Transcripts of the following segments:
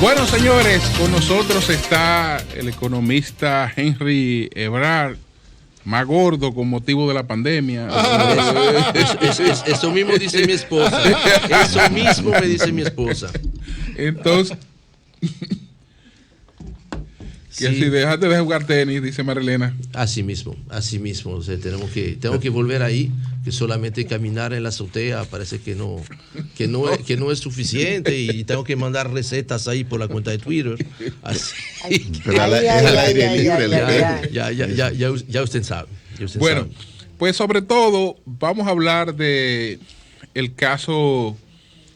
Bueno, señores, con nosotros está el economista Henry Ebrard, más gordo con motivo de la pandemia. Eso mismo dice mi esposa. Eso mismo me dice mi esposa. Entonces, que sí. Si dejaste de jugar tenis, dice Marilena. Así mismo. O sea, tengo que volver ahí, que solamente caminar en la azotea parece que no es suficiente y tengo que mandar recetas ahí por la cuenta de Twitter. Así. Pero al aire libre. Ya usted sabe. Bueno, pues sobre todo vamos a hablar de el caso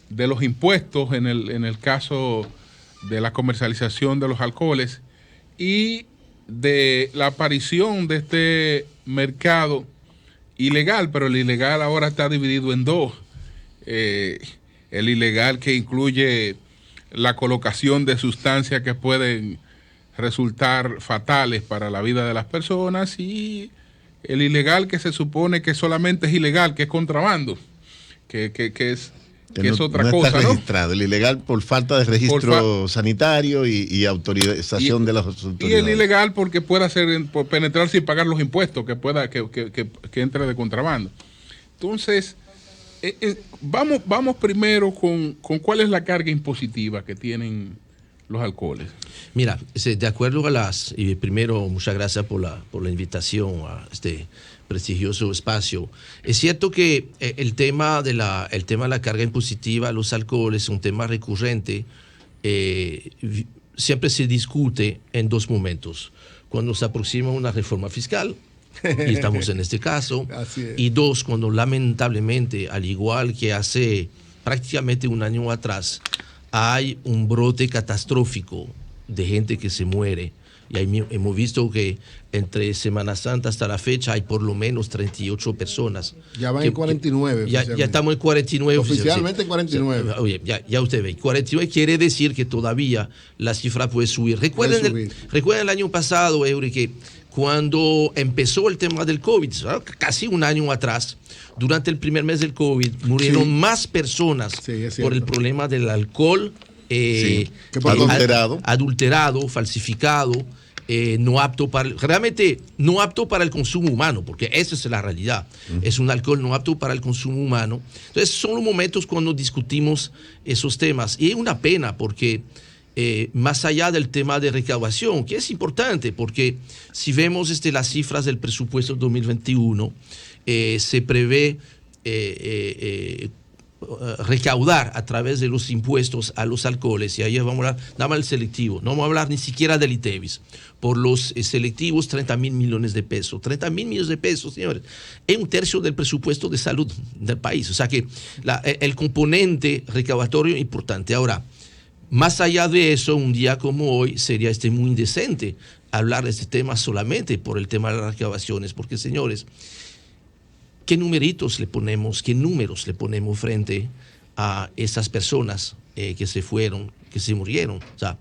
de los impuestos en el caso de la comercialización de los alcoholes y de la aparición de este mercado ilegal, pero el ilegal ahora está dividido en dos. El ilegal que incluye la colocación de sustancias que pueden resultar fatales para la vida de las personas y el ilegal que se supone que solamente es ilegal, que es contrabando, que es otra cosa, está registrado, ¿no? El ilegal por falta de registro sanitario y autorización de las autoridades. Y el ilegal porque pueda por penetrar sin pagar los impuestos, que entre de contrabando. Entonces, vamos primero con cuál es la carga impositiva que tienen los alcoholes. Mira, de acuerdo a primero, muchas gracias por la invitación a este prestigioso espacio. Es cierto que el tema de la carga impositiva a los alcoholes es un tema recurrente. Siempre se discute en dos momentos. Cuando se aproxima una reforma fiscal, y estamos en este caso, y dos, cuando lamentablemente, al igual que hace prácticamente un año atrás, hay un brote catastrófico de gente que se muere. Y ahí hemos visto que entre Semana Santa hasta la fecha hay por lo menos 38 personas. Ya van en 49. Ya estamos en 49. Oficialmente en 49. O sea, oye, ya usted ve, 49 quiere decir que todavía la cifra puede subir. Recuerden el año pasado, Eury, que cuando empezó el tema del COVID, casi un año atrás, durante el primer mes del COVID, murieron más personas por el problema del alcohol adulterado, falsificado, realmente no apto para el consumo humano, porque esa es la realidad. Es un alcohol no apto para el consumo humano. Entonces son los momentos cuando discutimos esos temas. Y es una pena porque más allá del tema de recaudación, que es importante, porque si vemos las cifras del presupuesto 2021, se prevé recaudar a través de los impuestos a los alcoholes, y ahí vamos a hablar nada más del selectivo, no vamos a hablar ni siquiera del ITEVIS, por los selectivos 30.000 millones de pesos. 30.000 millones de pesos, señores, es un tercio del presupuesto de salud del país, o sea que el componente recaudatorio es importante. Ahora, más allá de eso, un día como hoy sería muy indecente hablar de este tema solamente por el tema de las recaudaciones, porque, señores, ¿qué números le ponemos frente a esas personas que se fueron, que se murieron? O sea,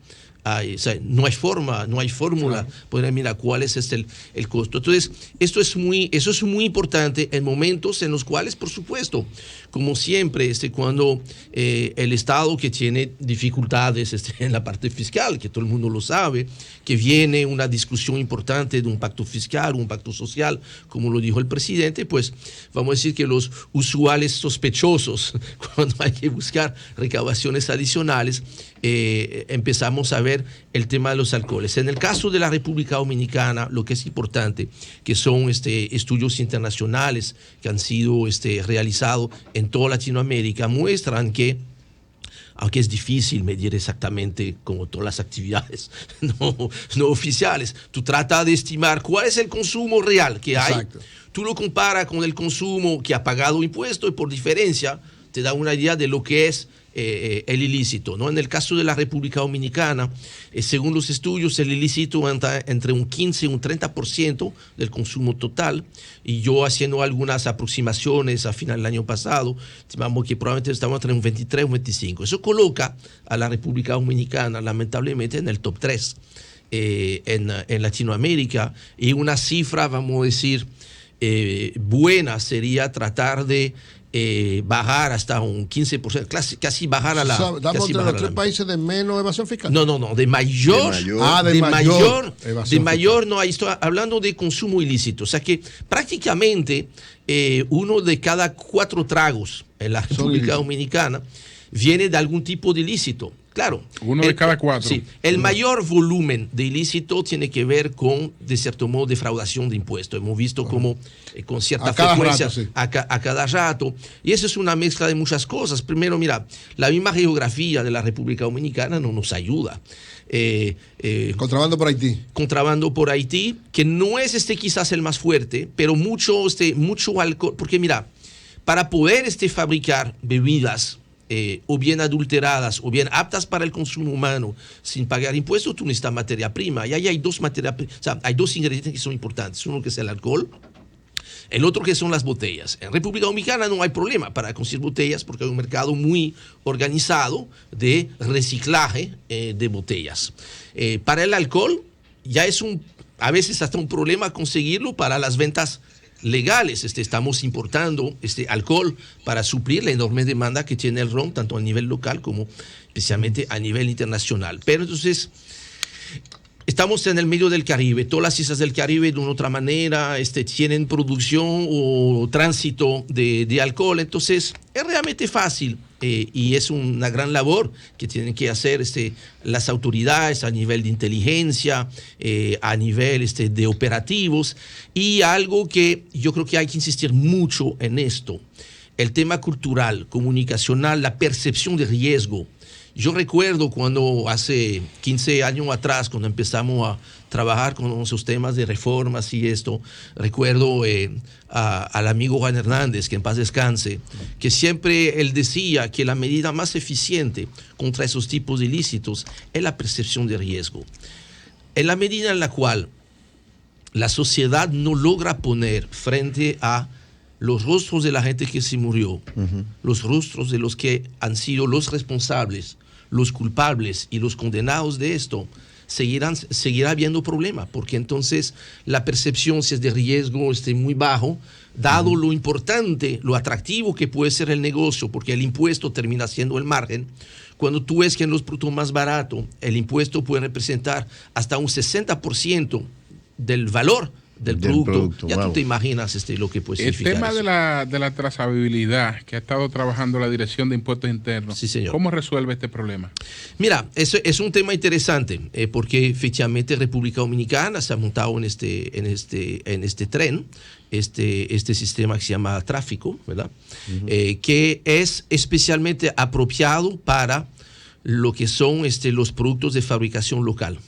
no hay fórmula. Pues mira cuál es el costo. Entonces, eso es muy importante en momentos en los cuales, por supuesto, como siempre, cuando el Estado que tiene dificultades en la parte fiscal, que todo el mundo lo sabe, que viene una discusión importante de un pacto fiscal, un pacto social, como lo dijo el presidente, pues vamos a decir que los usuales sospechosos, cuando hay que buscar recaudaciones adicionales, empezamos a ver el tema de los alcoholes. En el caso de la República Dominicana, lo que es importante, que son estudios internacionales que han sido realizados en toda Latinoamérica, muestran que, aunque es difícil medir exactamente como todas las actividades no oficiales, tú tratas de estimar cuál es el consumo real que hay. Exacto. Tú lo comparas con el consumo que ha pagado impuestos y por diferencia te da una idea de lo que es el ilícito, ¿no? En el caso de la República Dominicana, según los estudios, el ilícito anda entre un 15 y un 30% del consumo total, y yo haciendo algunas aproximaciones a final del año pasado, estimamos que probablemente estamos entre un 23 o un 25. Eso coloca a la República Dominicana lamentablemente en el top 3 en Latinoamérica, y una cifra, vamos a decir, buena sería tratar de bajar hasta un 15%, casi bajar a la... Estamos entre los 3 países de menos evasión fiscal. No, de mayor. De mayor, no, ahí estoy hablando de consumo ilícito. O sea que prácticamente uno de cada 4 tragos en la República Dominicana viene de algún tipo de ilícito. Claro. Uno de cada 4. Sí. El mayor volumen de ilícito tiene que ver con, de cierto modo, defraudación de impuestos. Hemos visto como con cierta frecuencia a cada rato. Y eso es una mezcla de muchas cosas. Primero, mira, la misma geografía de la República Dominicana no nos ayuda. Contrabando por Haití. Contrabando por Haití, que no es quizás el más fuerte, pero mucho alcohol. Porque mira, para poder fabricar bebidas o bien adulteradas o bien aptas para el consumo humano sin pagar impuestos, tú necesitas materia prima. Y ahí hay hay 2 ingredientes que son importantes. Uno que es el alcohol, el otro que son las botellas. En República Dominicana no hay problema para conseguir botellas porque hay un mercado muy organizado de reciclaje de botellas. Para el alcohol ya es a veces hasta un problema conseguirlo para las ventas legales. Estamos importando alcohol para suplir la enorme demanda que tiene el ron, tanto a nivel local como especialmente a nivel internacional. Pero entonces, estamos en el medio del Caribe. Todas las islas del Caribe, de una u otra manera, tienen producción o tránsito de alcohol. Entonces, es realmente fácil y es una gran labor que tienen que hacer las autoridades a nivel de inteligencia, a nivel de operativos. Y algo que yo creo que hay que insistir mucho en esto, el tema cultural, comunicacional, la percepción de riesgo. Yo recuerdo cuando hace 15 años atrás, cuando empezamos a trabajar con esos temas de reformas y esto, recuerdo al amigo Juan Hernández, que en paz descanse, que siempre él decía que la medida más eficiente contra esos tipos de ilícitos es la percepción de riesgo. En la medida en la cual la sociedad no logra poner frente a los rostros de la gente que se murió, los rostros de los que han sido los responsables, los culpables y los condenados de esto, seguirá habiendo problema, porque entonces la percepción, si es de riesgo, muy bajo, dado lo importante, lo atractivo que puede ser el negocio, porque el impuesto termina siendo el margen. Cuando tú ves que en los productos más baratos el impuesto puede representar hasta un 60% del valor del producto. Ya tú te imaginas lo que puede significar. El tema de la trazabilidad que ha estado trabajando la Dirección de Impuestos Internos, sí, señor. ¿Cómo resuelve este problema? Mira, eso es un tema interesante, porque efectivamente República Dominicana se ha montado en este tren, este sistema que se llama tráfico, ¿verdad? Que es especialmente apropiado para lo que son los productos de fabricación local.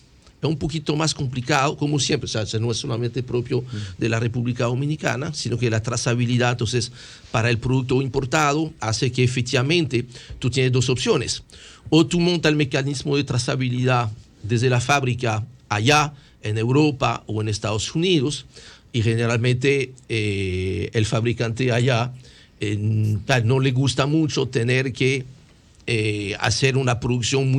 Es un poquito más complicado, como siempre, o sea, no es solamente propio de la República Dominicana, sino que la trazabilidad, entonces, para el producto importado, hace que efectivamente tú tienes 2 opciones. O tú montas el mecanismo de trazabilidad desde la fábrica allá, en Europa o en Estados Unidos, y generalmente el fabricante allá no le gusta mucho tener que hacer una producción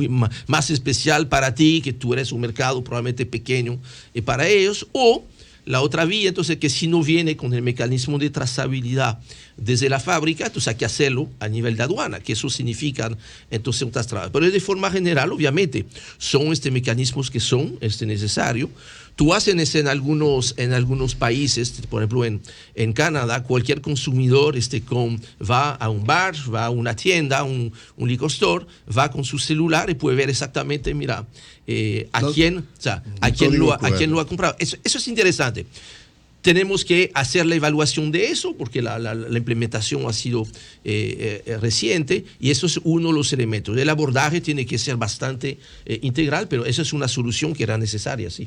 más especial para ti, que tú eres un mercado probablemente pequeño para ellos, o la otra vía, entonces, que si no viene con el mecanismo de trazabilidad desde la fábrica, entonces hay que hacerlo a nivel de aduana, que eso significa entonces un trabas. Pero de forma general, obviamente, son mecanismos que son necesarios. Tú haces en algunos países, por ejemplo en Canadá, cualquier consumidor va a un bar, va a una tienda, un liquor store, va con su celular y puede ver exactamente, mira, a quién lo ha comprado. Eso es interesante. Tenemos que hacer la evaluación de eso porque la implementación ha sido reciente y eso es uno de los elementos. El abordaje tiene que ser bastante integral, pero esa es una solución que era necesaria, sí.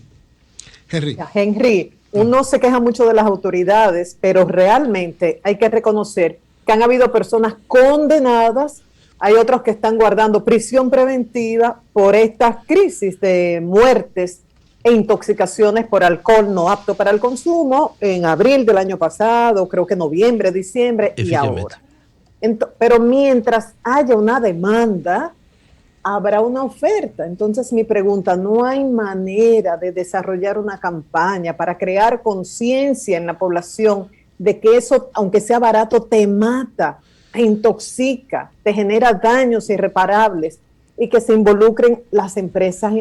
Henry, uno se queja mucho de las autoridades, pero realmente hay que reconocer que han habido personas condenadas, hay otros que están guardando prisión preventiva por estas crisis de muertes e intoxicaciones por alcohol no apto para el consumo en abril del año pasado, creo que noviembre, diciembre y ahora. Pero mientras haya una demanda, habrá una oferta. Entonces mi pregunta, ¿no hay manera de desarrollar una campaña para crear conciencia en la población de que eso, aunque sea barato, te mata te intoxica, te genera daños irreparables y que se involucren las empresas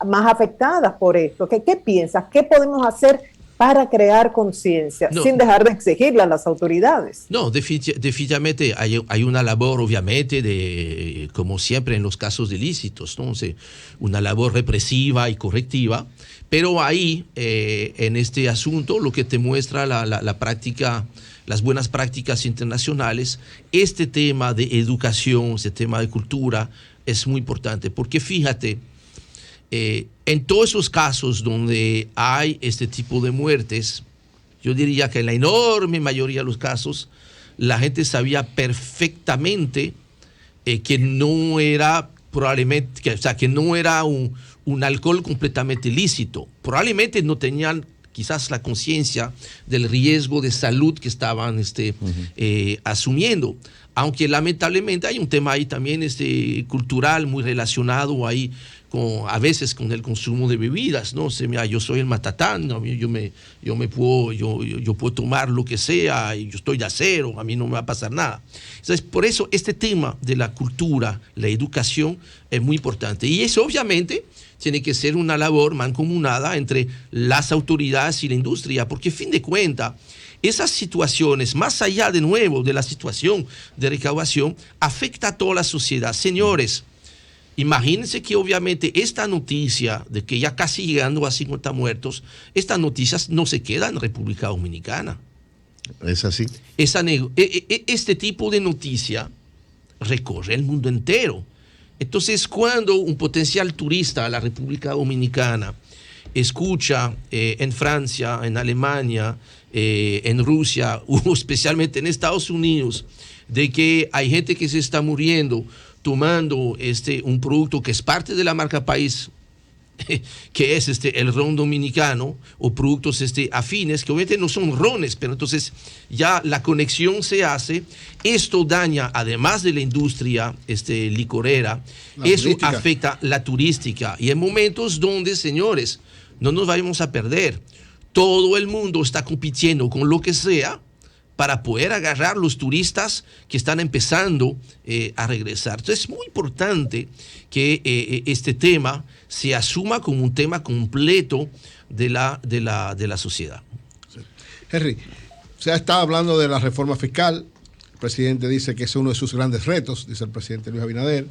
más afectadas por esto. ¿Qué piensas? ¿Qué podemos hacer para crear conciencia sin dejar de exigirle a las autoridades? No, definitivamente hay una labor, obviamente, como siempre en los casos de ilícitos, ¿no? O sea, una labor represiva y correctiva, pero ahí, en este asunto, lo que te muestra la práctica, las buenas prácticas internacionales, este tema de educación, este tema de cultura, es muy importante, porque fíjate, en todos esos casos donde hay este tipo de muertes, yo diría que en la enorme mayoría de los casos, la gente sabía perfectamente que no era probablemente, que no era un alcohol completamente ilícito. Probablemente no tenían quizás la conciencia del riesgo de salud que estaban asumiendo. Aunque lamentablemente hay un tema ahí también cultural muy relacionado ahí a veces con el consumo de bebidas, ¿no? Mira, yo soy el matatán, ¿no? yo puedo tomar lo que sea y yo estoy de acero, a mí no me va a pasar nada. Entonces, por eso este tema de la cultura, la educación es muy importante. Y eso obviamente tiene que ser una labor mancomunada entre las autoridades y la industria, porque a fin de cuentas, esas situaciones, más allá de nuevo de la situación de recaudación, afecta a toda la sociedad. Señores, imagínense que obviamente esta noticia de que ya casi llegando a 50 muertos, estas noticias no se quedan en República Dominicana. ¿Es así? Este tipo de noticia recorre el mundo entero. Entonces, cuando un potencial turista a la República Dominicana escucha en Francia, en Alemania, en Rusia, o especialmente en Estados Unidos, de que hay gente que se está muriendo tomando un producto que es parte de la marca país, que es el ron dominicano, o productos afines, que obviamente no son rones, pero entonces ya la conexión se hace. Esto daña, además de la industria licorera, eso turística. Afecta la turística. Y en momentos donde, señores, no nos vayamos a perder, todo el mundo está compitiendo con lo que sea para poder agarrar los turistas que están empezando a regresar. Entonces es muy importante que este tema se asuma como un tema completo de la sociedad. Sí. Henry, se ha estado hablando de la reforma fiscal. El presidente dice que es uno de sus grandes retos, dice el presidente Luis Abinader.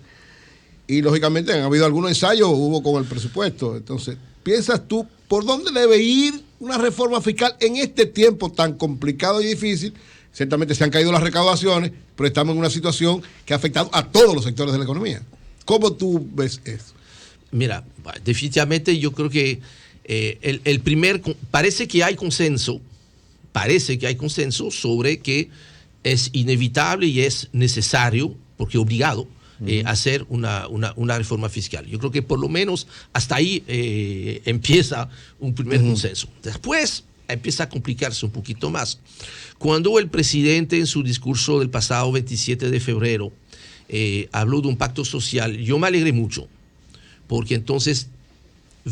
Y lógicamente han habido algunos ensayos, hubo con el presupuesto. Entonces, ¿piensas tú por dónde debe ir una reforma fiscal en este tiempo tan complicado y difícil? Ciertamente se han caído las recaudaciones, pero estamos en una situación que ha afectado a todos los sectores de la economía. ¿Cómo tú ves eso? Mira, definitivamente yo creo que parece que hay consenso sobre que es inevitable y es necesario, porque obligado, hacer una reforma fiscal. Yo creo que por lo menos hasta ahí empieza un primer consenso. Después empieza a complicarse un poquito más. Cuando el presidente en su discurso del pasado 27 de febrero habló de un pacto social, yo me alegré mucho, porque entonces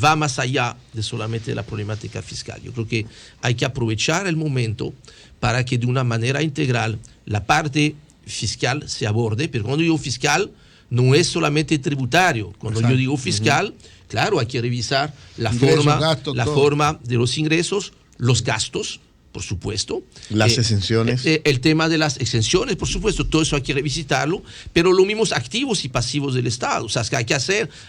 va más allá de solamente la problemática fiscal. Yo creo que hay que aprovechar el momento para que de una manera integral la parte fiscal se aborde, pero cuando digo fiscal no es solamente tributario. Cuando yo digo fiscal, claro, hay que revisar la forma de los ingresos, los gastos, por supuesto. Las exenciones. El tema de las exenciones, por supuesto, todo eso hay que revisitarlo, pero los mismos activos y pasivos del Estado. O sea,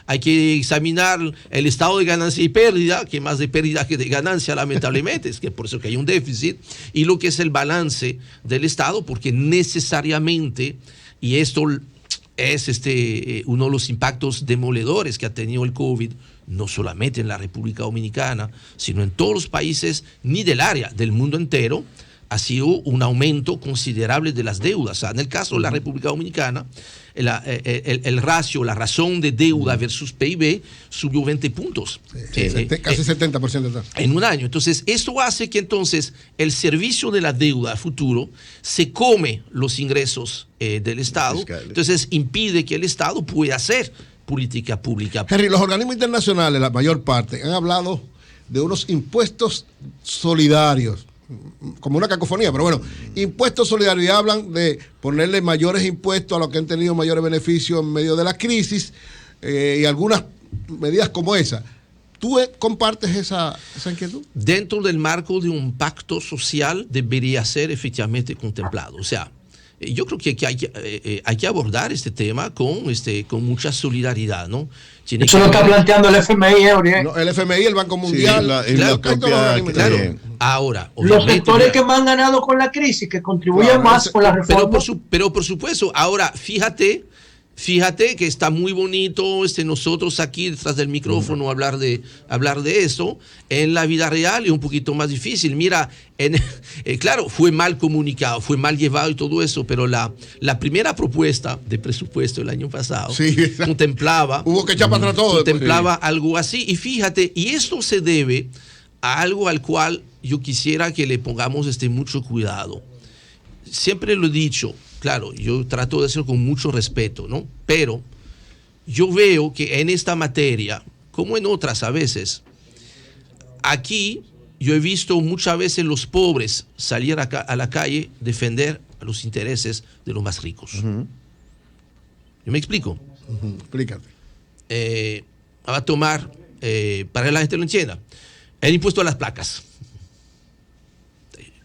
hay que examinar el estado de ganancia y pérdida, que más de pérdida que de ganancia, lamentablemente, es que por eso que hay un déficit, y lo que es el balance del Estado, porque necesariamente, y esto es uno de los impactos demoledores que ha tenido el COVID, no solamente en la República Dominicana, sino en todos los países, ni del área, del mundo entero, ha sido un aumento considerable de las deudas. O sea, en el caso de la República Dominicana, el ratio, la razón de deuda versus PIB subió 20 puntos. Casi 70%. En un año. Entonces, esto hace que entonces el servicio de la deuda a futuro se come los ingresos del Estado. Entonces, impide que el Estado pueda hacer política pública. Henry, los organismos internacionales, la mayor parte, han hablado de unos impuestos solidarios. como una cacofonía, pero bueno, impuestos solidaridad, hablan de ponerle mayores impuestos a los que han tenido mayores beneficios en medio de la crisis y algunas medidas como esa. ¿Tú compartes esa inquietud? Dentro del marco de un pacto social debería ser efectivamente contemplado. O sea, yo creo que hay que abordar este tema con mucha solidaridad, ¿no? Eso lo está planteando el FMI, no, el FMI, el Banco Mundial. Sí, claro. Ahora, los sectores que más han ganado con la crisis, que contribuyen más con la reforma. Pero por supuesto, ahora fíjate que está muy bonito nosotros aquí detrás del micrófono hablar de eso. En la vida real es un poquito más difícil. Mira, claro, fue mal comunicado, fue mal llevado y todo eso, pero la primera propuesta de presupuesto el año pasado contemplaba hubo que echar para atrás todo. Contemplaba algo así. Y fíjate, y esto se debe a algo al cual yo quisiera que le pongamos mucho cuidado. Siempre lo he dicho. Claro, yo trato de hacerlo con mucho respeto, ¿no? Pero yo veo que en esta materia, como en otras a veces, aquí yo he visto muchas veces los pobres salir a la calle defender a los intereses de los más ricos. ¿Yo me explico? Explícate. Va a tomar, para que la gente lo entienda, el impuesto a las placas.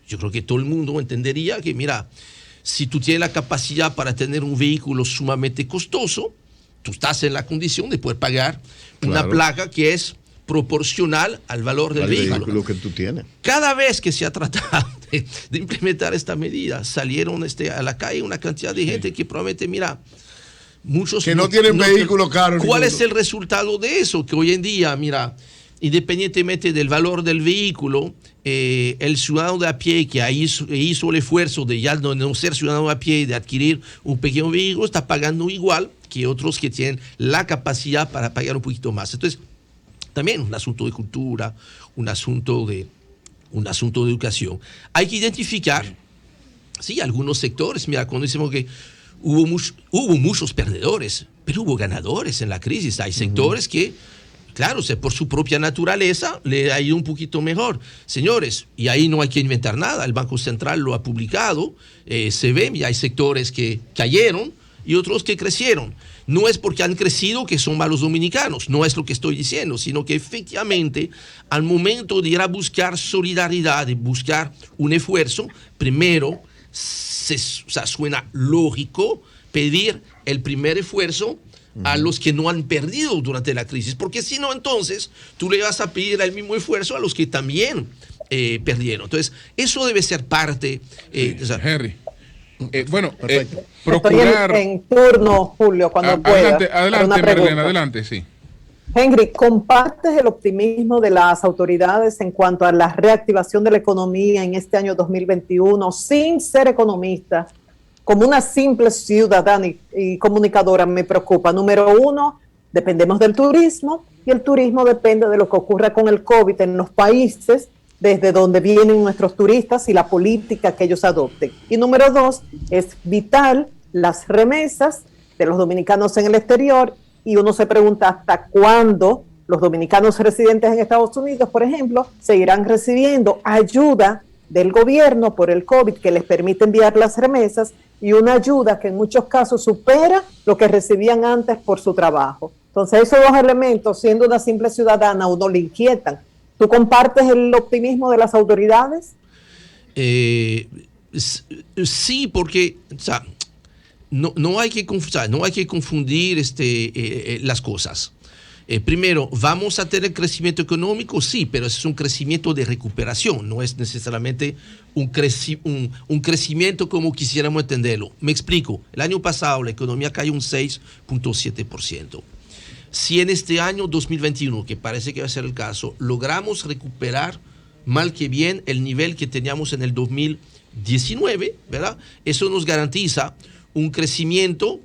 Yo creo que todo el mundo entendería que, mira, si tú tienes la capacidad para tener un vehículo sumamente costoso, tú estás en la condición de poder pagar una placa que es proporcional al valor del vehículo que tú tienes. Cada vez que se ha tratado de implementar esta medida, salieron a la calle una cantidad de gente que probablemente, mira, muchos que no tienen vehículo caro. ¿Cuál es el resultado de eso? Que hoy en día, mira, independientemente del valor del vehículo, el ciudadano de a pie que hizo el esfuerzo de ya no ser ciudadano de a pie y de adquirir un pequeño vehículo está pagando igual que otros que tienen la capacidad para pagar un poquito más. Entonces, también un asunto de cultura, un asunto de educación. Hay que identificar, sí, algunos sectores. Mira, cuando decimos que hubo muchos perdedores, pero hubo ganadores en la crisis. Hay sectores que, claro, por su propia naturaleza le ha ido un poquito mejor. Señores, y ahí no hay que inventar nada. El Banco Central lo ha publicado, se ve, y hay sectores que cayeron y otros que crecieron. No es porque han crecido que son malos dominicanos, no es lo que estoy diciendo, sino que efectivamente al momento de ir a buscar solidaridad, de buscar un esfuerzo, primero suena lógico pedir el primer esfuerzo a los que no han perdido durante la crisis, porque si no, entonces tú le vas a pedir el mismo esfuerzo a los que también perdieron. Entonces, eso debe ser parte. Henry. Procurar. Estoy en turno, Julio, cuando pueda. Adelante, Marilena, adelante, sí. Henry, ¿compartes el optimismo de las autoridades en cuanto a la reactivación de la economía en este año 2021, sin ser economista? Como una simple ciudadana y comunicadora me preocupa. Número uno, dependemos del turismo y el turismo depende de lo que ocurra con el COVID en los países desde donde vienen nuestros turistas y la política que ellos adopten. Y número dos, es vital las remesas de los dominicanos en el exterior y uno se pregunta hasta cuándo los dominicanos residentes en Estados Unidos, por ejemplo, seguirán recibiendo ayuda del gobierno por el COVID que les permite enviar las remesas y una ayuda que en muchos casos supera lo que recibían antes por su trabajo. Entonces esos dos elementos, siendo una simple ciudadana, a uno le inquietan. ¿Tú compartes el optimismo de las autoridades? Sí, porque no hay que confundir las cosas. Primero, ¿vamos a tener crecimiento económico? Sí, pero es un crecimiento de recuperación, no es necesariamente un crecimiento como quisiéramos entenderlo. Me explico, el año pasado la economía cayó un 6.7%. Si en este año 2021, que parece que va a ser el caso, logramos recuperar mal que bien el nivel que teníamos en el 2019, ¿verdad? Eso nos garantiza un crecimiento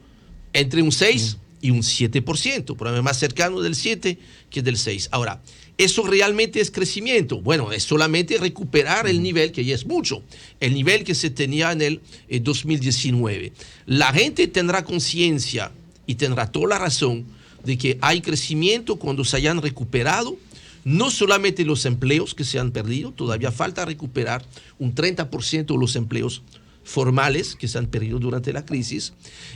entre un 6 y un 7%, probablemente más cercano del 7 que del 6. Ahora, ¿eso realmente es crecimiento? Bueno, es solamente recuperar el nivel, que ya es mucho, el nivel que se tenía en el 2019. La gente tendrá conciencia y tendrá toda la razón de que hay crecimiento cuando se hayan recuperado no solamente los empleos que se han perdido, todavía falta recuperar un 30% de los empleos formales que se han perdido durante la crisis.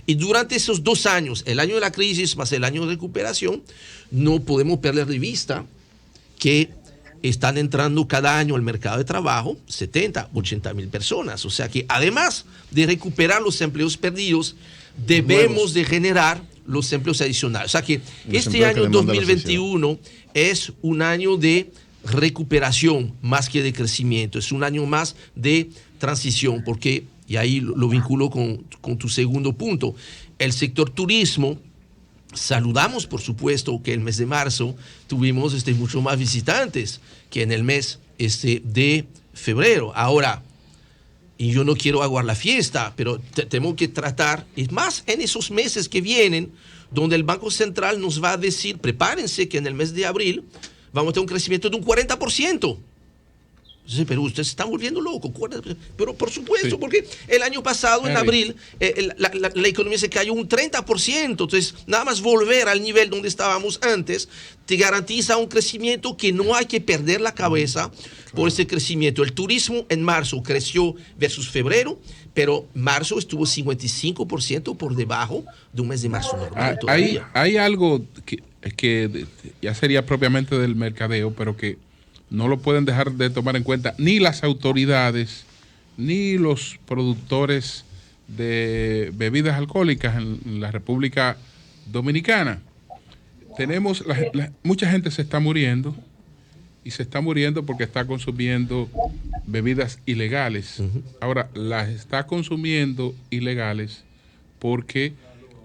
Y durante esos 2 años, el año de la crisis más el año de recuperación, no podemos perder de vista que están entrando cada año al mercado de trabajo 70, 80 mil personas. O sea que además de recuperar los empleos perdidos, debemos de generar los empleos adicionales. O sea que este año 2021 es un año de recuperación más que de crecimiento. Es un año más de transición, porque, y ahí lo vinculo con tu segundo punto, el sector turismo. Saludamos, por supuesto, que el mes de marzo tuvimos mucho más visitantes que en el mes de febrero. Ahora, y yo no quiero aguar la fiesta, pero tenemos que tratar, es más en esos meses que vienen, donde el Banco Central nos va a decir, prepárense que en el mes de abril vamos a tener un crecimiento de un 40%. Sí, pero ustedes se están volviendo locos. Pero por supuesto, sí, porque el año pasado, en abril, la economía se cayó un 30%. Entonces, nada más volver al nivel donde estábamos antes te garantiza un crecimiento que no hay que perder la cabeza por ese crecimiento. El turismo en marzo creció versus febrero, pero marzo estuvo 55% por debajo de un mes de marzo normal. Hay algo que ya sería propiamente del mercadeo, pero que no lo pueden dejar de tomar en cuenta ni las autoridades ni los productores de bebidas alcohólicas en la República Dominicana. Tenemos mucha gente se está muriendo, y se está muriendo porque está consumiendo bebidas ilegales. Uh-huh. Ahora, las está consumiendo ilegales porque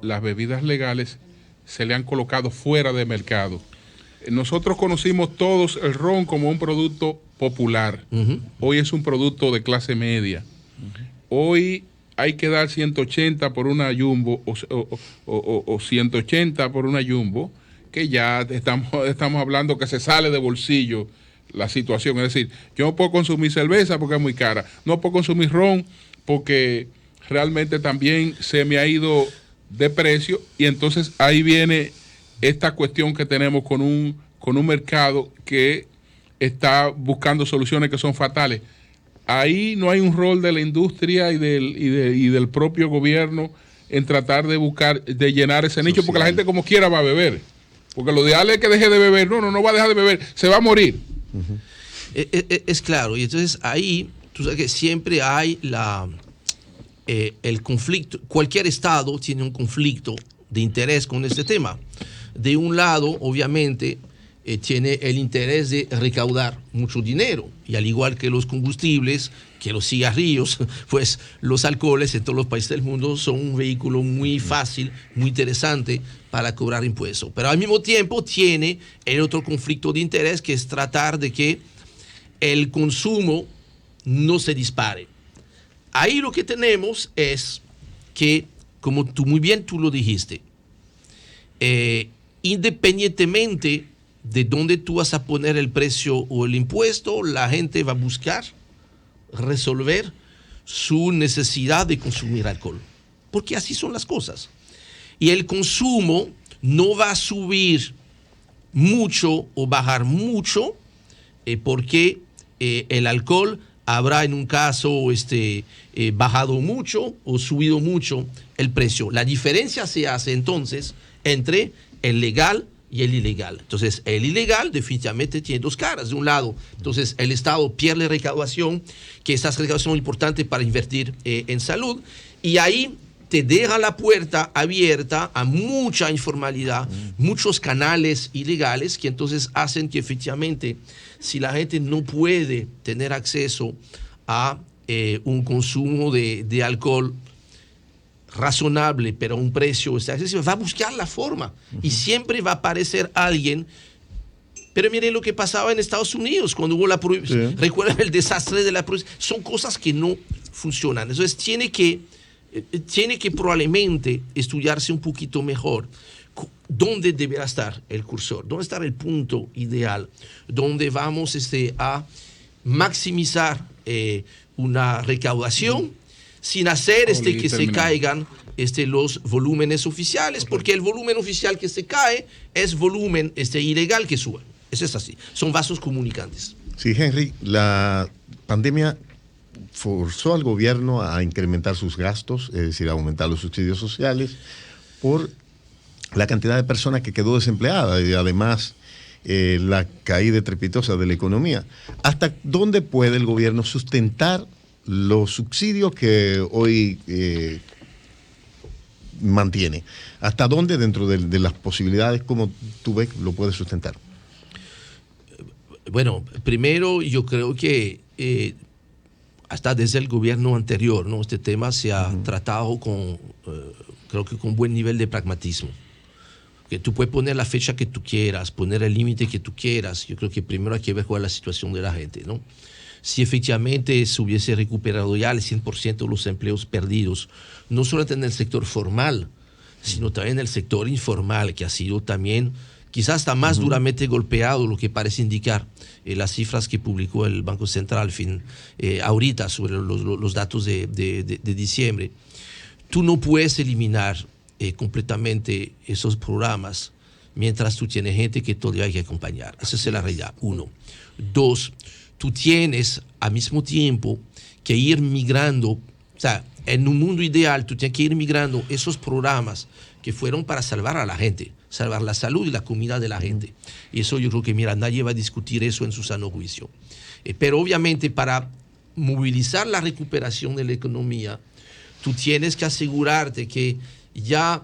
las bebidas legales se le han colocado fuera de mercado. Nosotros conocimos todos el ron como un producto popular. Uh-huh. Hoy es un producto de clase media. Uh-huh. Hoy hay que dar 180 por una Jumbo o 180 por una Jumbo, que ya estamos hablando que se sale de bolsillo la situación. Es decir, yo no puedo consumir cerveza porque es muy cara. No puedo consumir ron porque realmente también se me ha ido de precio. Y entonces ahí viene esta cuestión que tenemos con un mercado que está buscando soluciones que son fatales. Ahí no hay un rol de la industria y del propio gobierno en tratar de buscar, de llenar ese nicho, porque la gente como quiera va a beber. Porque lo ideal es que deje de beber. No va a dejar de beber, se va a morir. Uh-huh. Es claro, y entonces ahí, tú sabes que siempre hay el conflicto. Cualquier estado tiene un conflicto de interés con este tema. De un lado, obviamente, tiene el interés de recaudar mucho dinero, y al igual que los combustibles, que los cigarrillos, pues los alcoholes en todos los países del mundo son un vehículo muy fácil, muy interesante para cobrar impuestos. Pero al mismo tiempo tiene el otro conflicto de interés, que es tratar de que el consumo no se dispare. Ahí lo que tenemos es que, como tú muy bien tú lo dijiste, independientemente de dónde tú vas a poner el precio o el impuesto, la gente va a buscar resolver su necesidad de consumir alcohol, porque así son las cosas. Y el consumo no va a subir mucho o bajar mucho, porque el alcohol habrá en un caso bajado mucho o subido mucho el precio. La diferencia se hace entonces entre el legal y el ilegal. Entonces, el ilegal definitivamente tiene dos caras. De un lado, entonces el Estado pierde recaudación, que estas recaudaciones son importantes para invertir en salud, y ahí te deja la puerta abierta a mucha informalidad, muchos canales ilegales, que entonces hacen que efectivamente, si la gente no puede tener acceso a un consumo de alcohol razonable, pero a un precio accesible, va a buscar la forma, y siempre va a aparecer alguien. Pero miren lo que pasaba en Estados Unidos cuando hubo la prohibición. Sí. Recuerden el desastre de la prohibición. Son cosas que no funcionan. Entonces tiene que probablemente estudiarse un poquito mejor dónde deberá estar el cursor, dónde está el punto ideal, dónde vamos a maximizar una recaudación sin hacer que se caigan los volúmenes oficiales, porque el volumen oficial que se cae es volumen ilegal que sube. Eso es así. Son vasos comunicantes. Sí, Henry, la pandemia forzó al gobierno a incrementar sus gastos, es decir, a aumentar los subsidios sociales por la cantidad de personas que quedó desempleada y además la caída estrepitosa de la economía. ¿Hasta dónde puede el gobierno sustentar los subsidios que hoy mantiene? ¿Hasta dónde dentro de las posibilidades, como tú ves, lo puede sustentar? Bueno, primero yo creo que hasta desde el gobierno anterior, ¿no? Este tema se ha tratado con, creo que con buen nivel de pragmatismo. Que tú puedes poner la fecha que tú quieras, poner el límite que tú quieras. Yo creo que primero hay que ver cuál es la situación de la gente, ¿no? Si efectivamente se hubiese recuperado ya el 100% de los empleos perdidos, no solamente en el sector formal, sino también en el sector informal, que ha sido también quizás hasta más duramente golpeado, lo que parece indicar las cifras que publicó el Banco Central ahorita sobre los datos de diciembre. Tú no puedes eliminar completamente esos programas mientras tú tienes gente que todavía hay que acompañar. Esa es la realidad, 1. 2, tú tienes al mismo tiempo que ir migrando, o sea, en un mundo ideal tú tienes que ir migrando esos programas que fueron para salvar a la gente, salvar la salud y la comida de la gente. Y eso yo creo que, mira, nadie va a discutir eso en su sano juicio. Pero obviamente para movilizar la recuperación de la economía, tú tienes que asegurarte que ya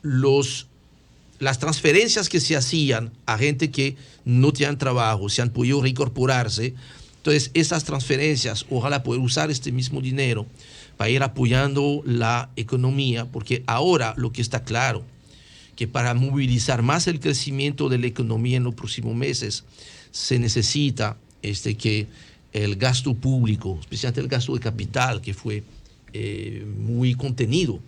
las transferencias que se hacían a gente que no tenían trabajo, se han podido reincorporarse. Entonces, esas transferencias, ojalá poder usar este mismo dinero para ir apoyando la economía, porque ahora lo que está claro, que para movilizar más el crecimiento de la economía en los próximos meses, se necesita que el gasto público, especialmente el gasto de capital, que fue muy contenido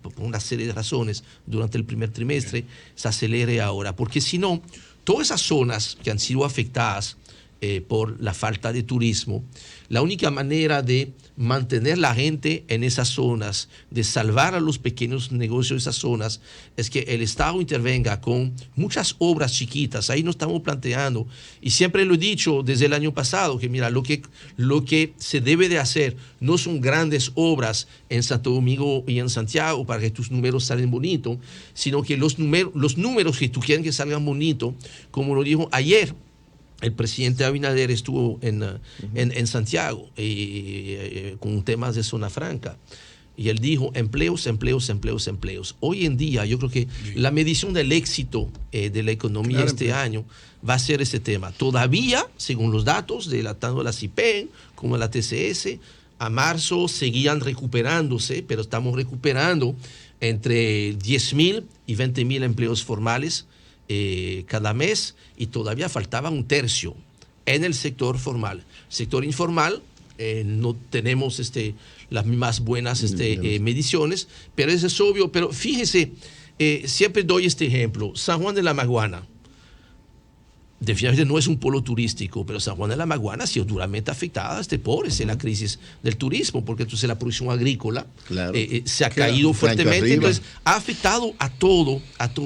por una serie de razones durante el primer trimestre, se acelere ahora, porque si no, todas esas zonas que han sido afectadas por la falta de turismo, la única manera de mantener la gente en esas zonas, de salvar a los pequeños negocios de esas zonas, es que el Estado intervenga con muchas obras chiquitas. Ahí nos estamos planteando, y siempre lo he dicho desde el año pasado, que mira, lo que se debe de hacer no son grandes obras en Santo Domingo y en Santiago para que tus números salgan bonitos, sino que los números que tú quieres que salgan bonitos, como lo dijo ayer, el presidente Abinader estuvo en Santiago con temas de zona franca y él dijo empleos, empleos, empleos, empleos. Hoy en día yo creo que la medición del éxito de la economía año va a ser ese tema. Todavía, según los datos tanto de la CIPEN como de la TCS, a marzo seguían recuperándose, pero estamos recuperando entre 10.000 y 20.000 empleos formales cada mes, y todavía faltaba un tercio en el sector formal. Sector informal no tenemos las mismas buenas mediciones, pero eso es obvio. Pero fíjese, siempre doy este ejemplo. San Juan de la Maguana definitivamente no es un polo turístico, pero San Juan de la Maguana ha sido duramente afectada por la crisis del turismo, porque entonces la producción agrícola se ha caído fuertemente, entonces ha afectado a todo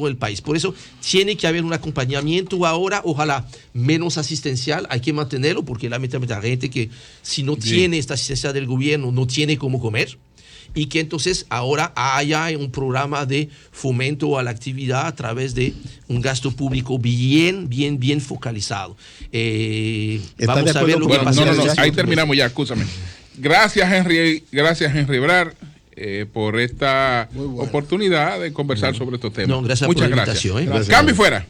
el país. Por eso tiene que haber un acompañamiento ahora, ojalá menos asistencial, hay que mantenerlo, porque lamentablemente la gente que si no tiene esta asistencia del gobierno no tiene cómo comer, y que entonces ahora haya un programa de fomento a la actividad a través de un gasto público bien focalizado. Vamos a ver lo que pasa. No, ahí terminamos ya, escúchame. Gracias, Henry Brar, por esta oportunidad de conversar sobre estos temas. No, gracias Muchas por la gracias. invitación. Cambio y fuera.